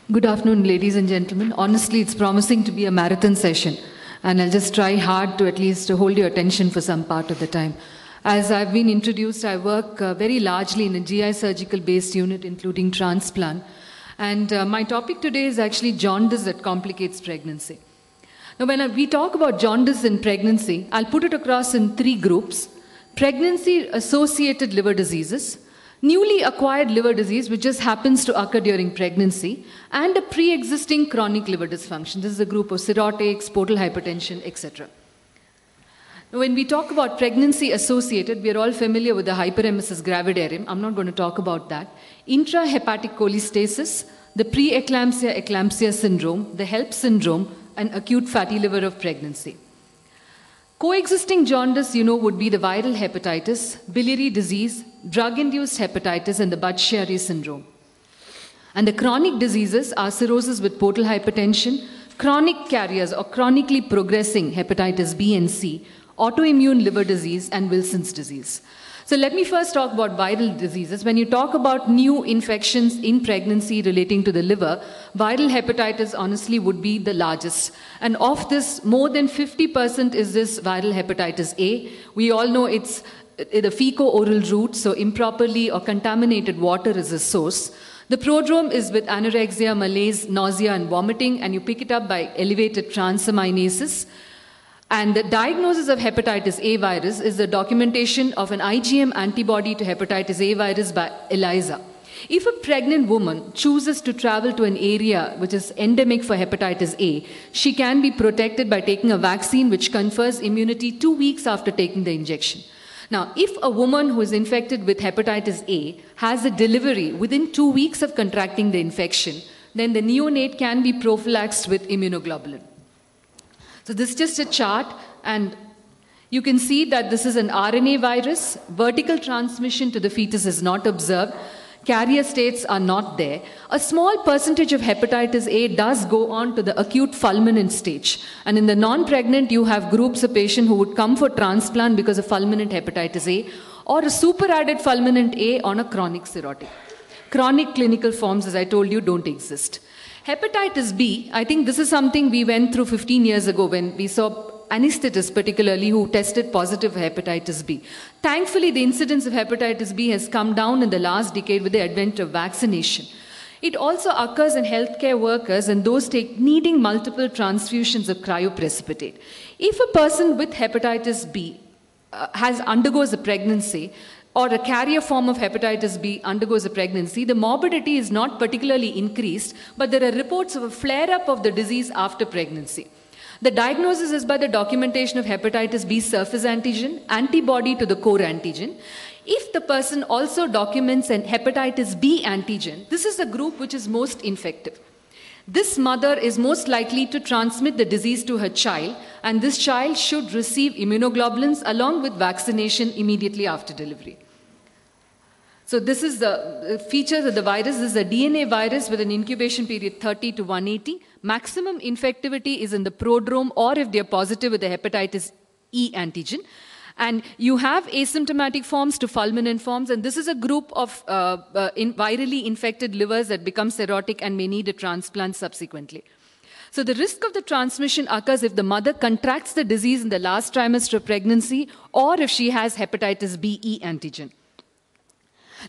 Good afternoon, ladies and gentlemen. Honestly, it's promising to be a marathon session, and I'll just try hard to at least hold your attention for some part of the time. As I've been introduced, I work very largely in a GI surgical-based unit, including transplant. And my topic today is actually jaundice that complicates pregnancy. Now, when we talk about jaundice in pregnancy, I'll put it across in three groups: pregnancy-associated liver diseases, newly acquired liver disease, which just happens to occur during pregnancy, and a pre-existing chronic liver dysfunction. This is a group of cirrhotics, portal hypertension, etc. Now, when we talk about pregnancy-associated, we are all familiar with the hyperemesis gravidarum. I'm not going to talk about that. Intrahepatic cholestasis, the pre-eclampsia syndrome, the HELP syndrome, and acute fatty liver of pregnancy. Coexisting jaundice, would be the viral hepatitis, biliary disease, drug-induced hepatitis, and the Budd-Chiari syndrome. And the chronic diseases are cirrhosis with portal hypertension, chronic carriers or chronically progressing hepatitis B and C, autoimmune liver disease, and Wilson's disease. So let me first talk about viral diseases. When you talk about new infections in pregnancy relating to the liver, viral hepatitis honestly would be the largest. And of this, more than 50% is this viral hepatitis A. We all know it's the fecal-oral route, so improperly or contaminated water is a source. The prodrome is with anorexia, malaise, nausea, and vomiting, and you pick it up by elevated transaminases. And the diagnosis of hepatitis A virus is the documentation of an IgM antibody to hepatitis A virus by ELISA. If a pregnant woman chooses to travel to an area which is endemic for hepatitis A, she can be protected by taking a vaccine which confers immunity 2 weeks after taking the injection. Now, if a woman who is infected with hepatitis A has a delivery within 2 weeks of contracting the infection, then the neonate can be prophylaxed with immunoglobulin. So this is just a chart, and you can see that this is an RNA virus. Vertical transmission to the fetus is not observed. Carrier states are not there. A small percentage of hepatitis A does go on to the acute fulminant stage. And in the non-pregnant, you have groups of patients who would come for transplant because of fulminant hepatitis A, or a superadded fulminant A on a chronic cirrhotic. Chronic clinical forms, as I told you, don't exist. Hepatitis B, I think this is something we went through 15 years ago when we saw anesthetists particularly who tested positive for hepatitis B. Thankfully, the incidence of hepatitis B has come down in the last decade with the advent of vaccination. It also occurs in healthcare workers and those needing multiple transfusions of cryoprecipitate. If a person with hepatitis B undergoes a pregnancy, or a carrier form of hepatitis B undergoes a pregnancy, the morbidity is not particularly increased, but there are reports of a flare-up of the disease after pregnancy. The diagnosis is by the documentation of hepatitis B surface antigen, antibody to the core antigen. If the person also documents an hepatitis B antigen, this is the group which is most infective. This mother is most likely to transmit the disease to her child, and this child should receive immunoglobulins along with vaccination immediately after delivery. So this is the features of the virus. This is a DNA virus with an incubation period 30 to 180. Maximum infectivity is in the prodrome, or if they are positive with the hepatitis E antigen. And you have asymptomatic forms to fulminant forms, and this is a group of virally infected livers that become cirrhotic and may need a transplant subsequently. So the risk of the transmission occurs if the mother contracts the disease in the last trimester of pregnancy, or if she has hepatitis B E antigen.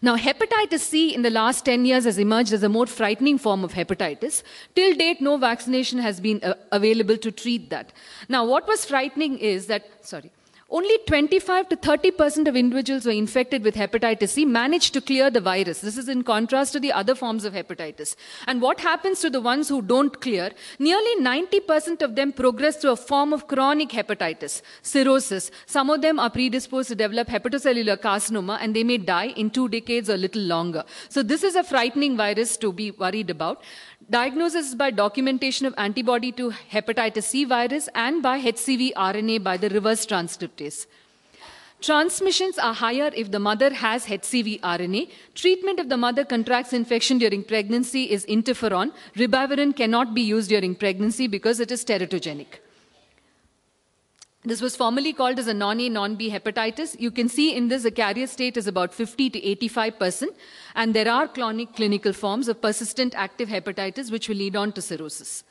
Now, hepatitis C in the last 10 years has emerged as a more frightening form of hepatitis. Till date, no vaccination has been available to treat that. Now, what was frightening is that, only 25 to 30% of individuals who are infected with hepatitis C manage to clear the virus. This is in contrast to the other forms of hepatitis. And what happens to the ones who don't clear? Nearly 90% of them progress to a form of chronic hepatitis, cirrhosis. Some of them are predisposed to develop hepatocellular carcinoma, and they may die in 2 decades or a little longer. So this is a frightening virus to be worried about. Diagnosis is by documentation of antibody to hepatitis C virus and by HCV RNA by the reverse transcriptase. Transmissions are higher if the mother has HCV RNA. Treatment if the mother contracts infection during pregnancy is interferon. Ribavirin cannot be used during pregnancy because it is teratogenic. This was formerly called as a non-A, non-B hepatitis. You can see in this, the carrier state is about 50 to 85%, and there are chronic clinical forms of persistent active hepatitis which will lead on to cirrhosis.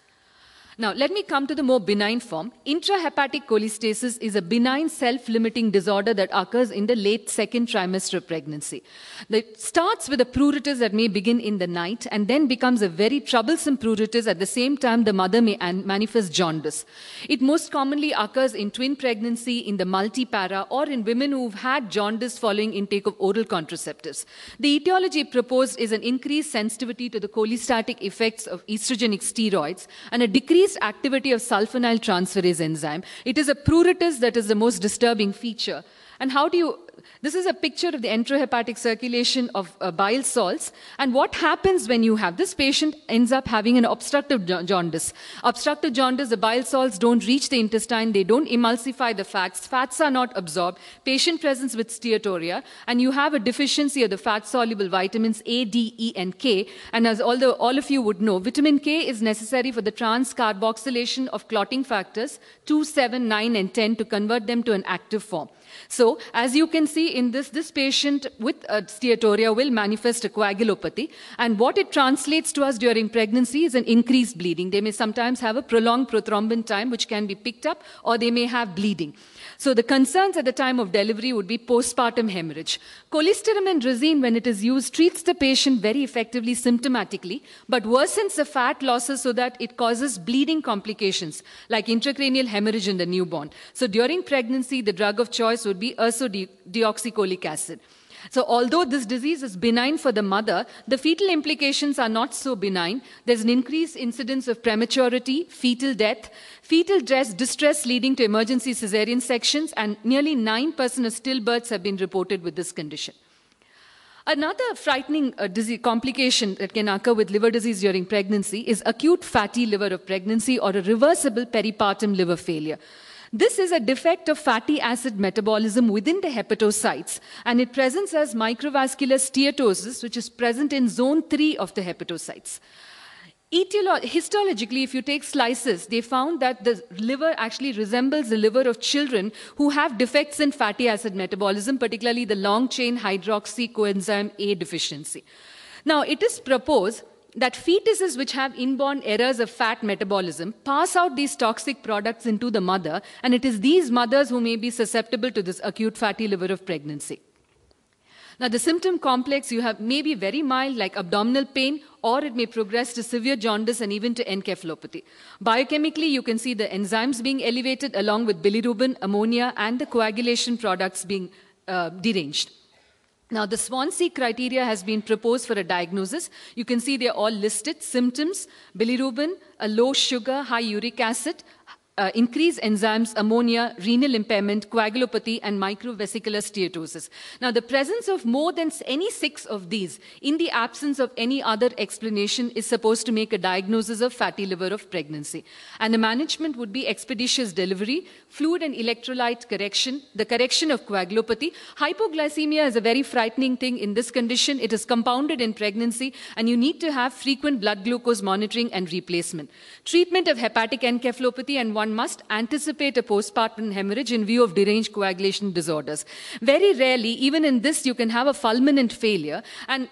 Now, let me come to the more benign form. Intrahepatic cholestasis is a benign self-limiting disorder that occurs in the late second trimester of pregnancy. It starts with a pruritus that may begin in the night and then becomes a very troublesome pruritus. At the same time, the mother may manifest jaundice. It most commonly occurs in twin pregnancy, in the multipara, or in women who've had jaundice following intake of oral contraceptives. The etiology proposed is an increased sensitivity to the cholestatic effects of estrogenic steroids and a decreased activity of sulfonyl transferase enzyme. It is a pruritus that is the most disturbing feature. And how do you... This is a picture of the enterohepatic circulation of bile salts. And what happens when you have this patient ends up having an obstructive jaundice. Obstructive jaundice, the bile salts don't reach the intestine, they don't emulsify the fats are not absorbed, patient presents with steatorrhea, and you have a deficiency of the fat-soluble vitamins A, D, E, and K. And as all of you would know, vitamin K is necessary for the trans-carboxylation of clotting factors 2, 7, 9, and 10 to convert them to an active form. So, as you can see in this patient with steatorrhea will manifest a coagulopathy, and what it translates to us during pregnancy is an increased bleeding. They may sometimes have a prolonged prothrombin time which can be picked up, or they may have bleeding. So the concerns at the time of delivery would be postpartum hemorrhage. Cholestyramine resine, when it is used, treats the patient very effectively symptomatically, but worsens the fat losses so that it causes bleeding complications, like intracranial hemorrhage in the newborn. So during pregnancy, the drug of choice would be ursodeoxycholic acid. So although this disease is benign for the mother, the fetal implications are not so benign. There's an increased incidence of prematurity, fetal death, fetal distress leading to emergency cesarean sections, and nearly 9% of stillbirths have been reported with this condition. Another frightening complication that can occur with liver disease during pregnancy is acute fatty liver of pregnancy or a reversible peripartum liver failure. This is a defect of fatty acid metabolism within the hepatocytes, and it presents as microvascular steatosis, which is present in zone 3 of the hepatocytes. Histologically, if you take slices, they found that the liver actually resembles the liver of children who have defects in fatty acid metabolism, particularly the long-chain hydroxy coenzyme A deficiency. Now, it is proposed that fetuses which have inborn errors of fat metabolism pass out these toxic products into the mother, and it is these mothers who may be susceptible to this acute fatty liver of pregnancy. Now, the symptom complex you have may be very mild, like abdominal pain, or it may progress to severe jaundice and even to encephalopathy. Biochemically, you can see the enzymes being elevated along with bilirubin, ammonia, and the coagulation products being deranged. Now, the Swansea criteria has been proposed for a diagnosis. You can see they're all listed. Symptoms: bilirubin, a low sugar, high uric acid, increased enzymes, ammonia, renal impairment, coagulopathy, and microvesicular steatosis. Now, the presence of more than any 6 of these in the absence of any other explanation is supposed to make a diagnosis of fatty liver of pregnancy. And the management would be expeditious delivery, fluid and electrolyte correction, the correction of coagulopathy. Hypoglycemia is a very frightening thing in this condition. It is compounded in pregnancy, and you need to have frequent blood glucose monitoring and replacement. Treatment of hepatic encephalopathy, and one must anticipate a postpartum hemorrhage in view of deranged coagulation disorders. Very rarely, even in this, you can have a fulminant failure. And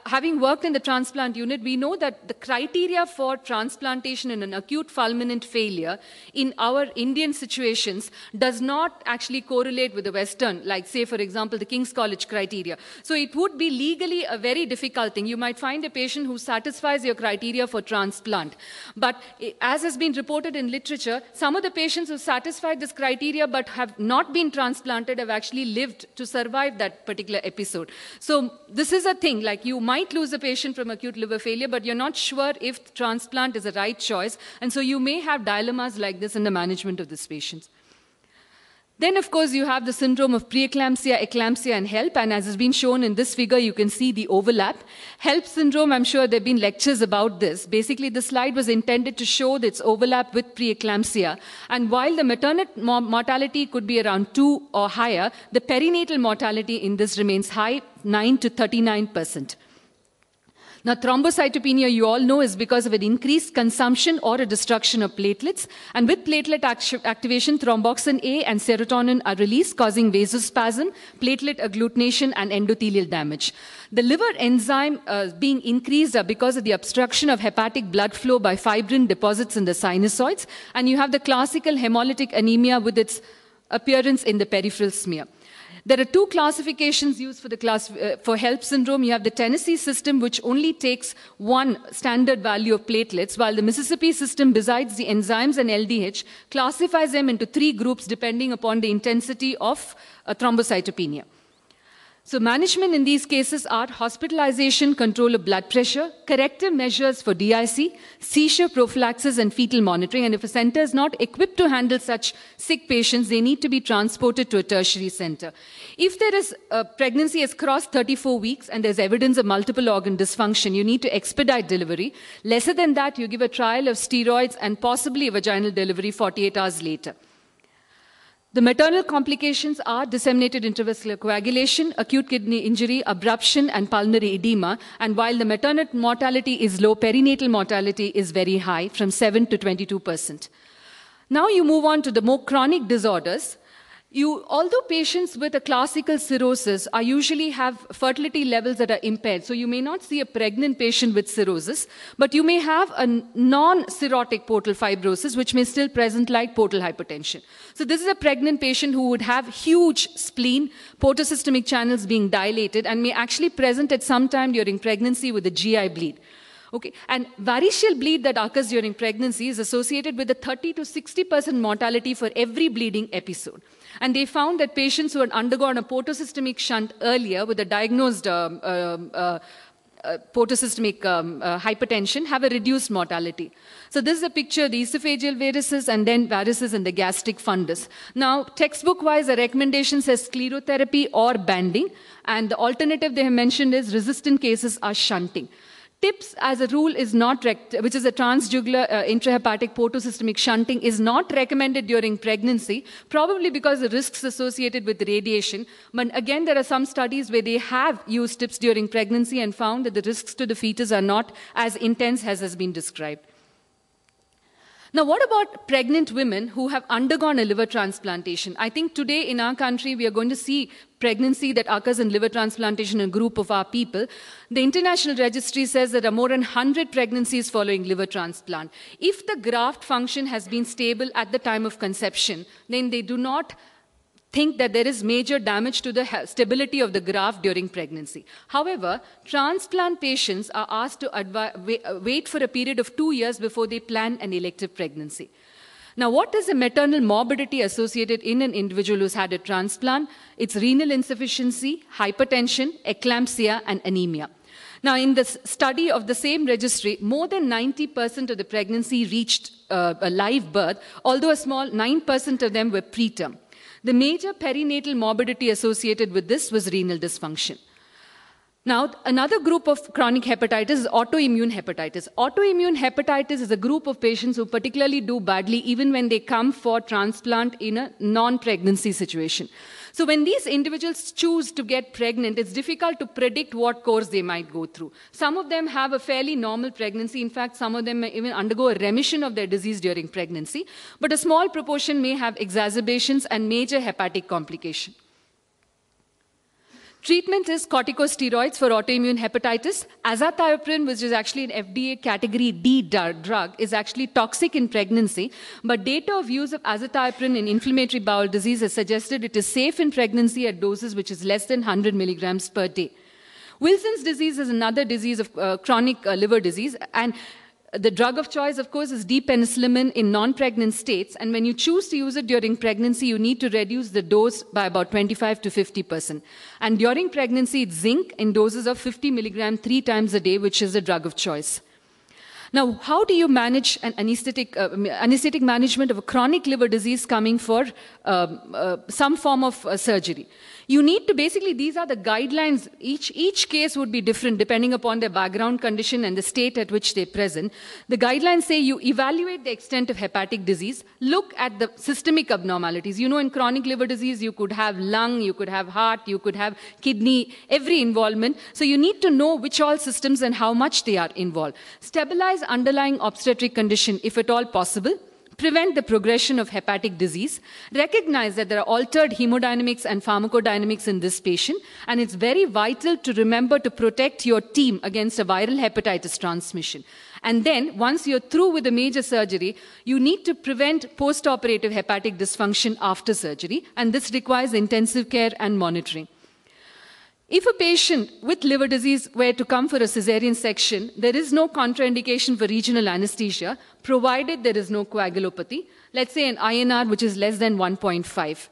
having worked in the transplant unit, we know that the criteria for transplantation in an acute fulminant failure in our Indian situations does not actually correlate with the Western, like say, for example, the King's College criteria. So it would be legally a very difficult thing. You might find a patient who satisfies your criteria for transplant. But as has been reported in literature, some of the patients who satisfied this criteria but have not been transplanted have actually lived to survive that particular episode. So this is a thing. Like, you might lose a patient from acute liver failure, but you're not sure if transplant is the right choice. And so you may have dilemmas like this in the management of these patients. Then, of course, you have the syndrome of preeclampsia, eclampsia, and HELP. And as has been shown in this figure, you can see the overlap. HELP syndrome, I'm sure there have been lectures about this. Basically, the slide was intended to show its overlap with preeclampsia. And while the maternal mortality could be around 2 or higher, the perinatal mortality in this remains high, 9 to 39%. Now, thrombocytopenia, you all know, is because of an increased consumption or a destruction of platelets. And with platelet activation, thromboxane A and serotonin are released, causing vasospasm, platelet agglutination, and endothelial damage. The liver enzyme being increased are because of the obstruction of hepatic blood flow by fibrin deposits in the sinusoids. And you have the classical hemolytic anemia with its appearance in the peripheral smear. There are two classifications used for HELP syndrome. You have the Tennessee system, which only takes one standard value of platelets, while the Mississippi system, besides the enzymes and LDH, classifies them into 3 groups depending upon the intensity of thrombocytopenia. So management in these cases are hospitalization, control of blood pressure, corrective measures for DIC, seizure prophylaxis, and fetal monitoring. And if a center is not equipped to handle such sick patients, they need to be transported to a tertiary center. If there is a pregnancy has crossed 34 weeks and there's evidence of multiple organ dysfunction, you need to expedite delivery. Lesser than that, you give a trial of steroids and possibly a vaginal delivery 48 hours later. The maternal complications are disseminated intravascular coagulation, acute kidney injury, abruption, and pulmonary edema. And while the maternal mortality is low, perinatal mortality is very high, from 7 to 22%. Now you move on to the more chronic disorders. Although patients with a classical cirrhosis usually have fertility levels that are impaired, so you may not see a pregnant patient with cirrhosis, but you may have a non-cirrhotic portal fibrosis, which may still present like portal hypertension. So this is a pregnant patient who would have huge spleen, portosystemic channels being dilated, and may actually present at some time during pregnancy with a GI bleed. Okay, and variceal bleed that occurs during pregnancy is associated with a 30 to 60% mortality for every bleeding episode. And they found that patients who had undergone a portosystemic shunt earlier with a diagnosed portosystemic hypertension have a reduced mortality. So this is a picture of the esophageal varices and then varices in the gastric fundus. Now, textbook-wise, the recommendation says sclerotherapy or banding, and the alternative they have mentioned is resistant cases are shunting. TIPS, as a rule, is not, which is a transjugular intrahepatic portosystemic shunting, is not recommended during pregnancy, probably because of the risks associated with radiation. But again, there are some studies where they have used TIPS during pregnancy and found that the risks to the fetus are not as intense as has been described. Now, what about pregnant women who have undergone a liver transplantation? I think today in our country, we are going to see pregnancy that occurs in liver transplantation in a group of our people. The international registry says that there are more than 100 pregnancies following liver transplant. If the graft function has been stable at the time of conception, then they do not think that there is major damage to the stability of the graft during pregnancy. However, transplant patients are asked to wait for a period of 2 years before they plan an elective pregnancy. Now, what is the maternal morbidity associated in an individual who's had a transplant? It's renal insufficiency, hypertension, eclampsia, and anemia. Now, in the study of the same registry, more than 90% of the pregnancy reached a live birth, although a small 9% of them were preterm. The major perinatal morbidity associated with this was renal dysfunction. Now, another group of chronic hepatitis is autoimmune hepatitis. Autoimmune hepatitis is a group of patients who particularly do badly even when they come for transplant in a non-pregnancy situation. So when these individuals choose to get pregnant, it's difficult to predict what course they might go through. Some of them have a fairly normal pregnancy. In fact, some of them may even undergo a remission of their disease during pregnancy. But a small proportion may have exacerbations and major hepatic complications. Treatment is corticosteroids for autoimmune hepatitis. Azathioprine, which is actually an FDA category D drug, is actually toxic in pregnancy, but data of use of azathioprine in inflammatory bowel disease has suggested it is safe in pregnancy at doses which is less than 100 milligrams per day. Wilson's disease is another disease of chronic liver disease, and the drug of choice, of course, is D-penicillamine in non-pregnant states. And when you choose to use it during pregnancy, you need to reduce the dose by about 25 to 50%. And during pregnancy, it's zinc in doses of 50 milligrams 3 times a day, which is the drug of choice. Now, how do you manage an anesthetic management of a chronic liver disease coming for some form of surgery? You need to basically, these are the guidelines. Each case would be different depending upon their background condition and the state at which they're present. The guidelines say you evaluate the extent of hepatic disease, look at the systemic abnormalities. You know, in chronic liver disease, you could have lung, you could have heart, you could have kidney, every involvement. So you need to know which all systems and how much they are involved. Stabilize underlying obstetric condition if at all possible. Prevent the progression of hepatic disease. Recognize that there are altered hemodynamics and pharmacodynamics in this patient, and it's very vital to remember to protect your team against a viral hepatitis transmission. And then, once you're through with the major surgery, you need to prevent post-operative hepatic dysfunction after surgery, and this requires intensive care and monitoring. If a patient with liver disease were to come for a cesarean section, there is no contraindication for regional anesthesia, provided there is no coagulopathy, let's say an INR which is less than 1.5.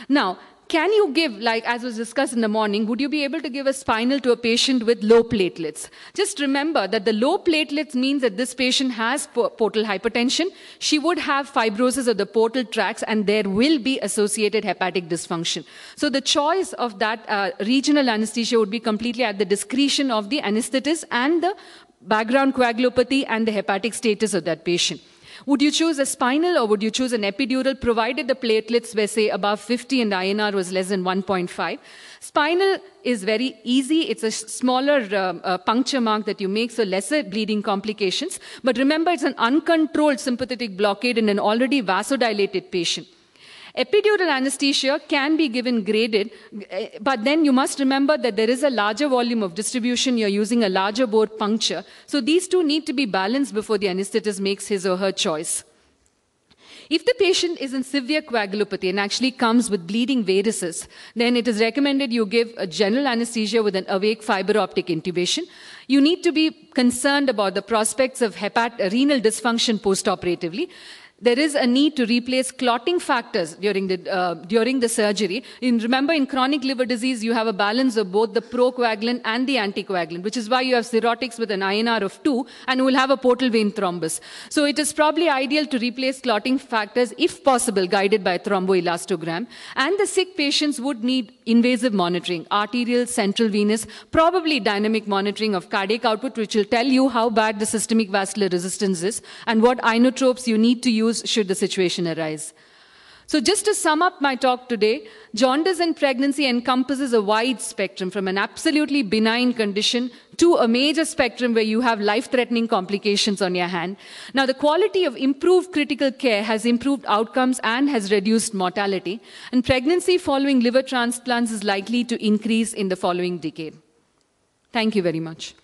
Now, can you give, like as was discussed in the morning, would you be able to give a spinal to a patient with low platelets? Just remember that the low platelets means that this patient has portal hypertension. She would have fibrosis of the portal tracts, and there will be associated hepatic dysfunction. So the choice of that regional anesthesia would be completely at the discretion of the anesthetist and the background coagulopathy and the hepatic status of that patient. Would you choose a spinal or would you choose an epidural, provided the platelets were, say, above 50 and the INR was less than 1.5? Spinal is very easy. It's a smaller puncture mark that you make, so lesser bleeding complications. But remember, it's an uncontrolled sympathetic blockade in an already vasodilated patient. Epidural anesthesia can be given graded, but then you must remember that there is a larger volume of distribution. You're using a larger bore puncture. So these two need to be balanced before the anesthetist makes his or her choice. If the patient is in severe coagulopathy and actually comes with bleeding varices, then it is recommended you give a general anesthesia with an awake fiber optic intubation. You need to be concerned about the prospects of renal dysfunction postoperatively. There is a need to replace clotting factors during the surgery. Remember, in chronic liver disease, you have a balance of both the procoagulant and the anticoagulant, which is why you have cirrhotics with an INR of 2, and you will have a portal vein thrombus. So it is probably ideal to replace clotting factors, if possible, guided by thromboelastogram. And the sick patients would need invasive monitoring, arterial, central venous, probably dynamic monitoring of cardiac output, which will tell you how bad the systemic vascular resistance is and what inotropes you need to use should the situation arise. So just to sum up my talk today, jaundice in pregnancy encompasses a wide spectrum, from an absolutely benign condition to a major spectrum where you have life-threatening complications on your hand. Now, the quality of improved critical care has improved outcomes and has reduced mortality, and pregnancy following liver transplants is likely to increase in the following decade. Thank you very much.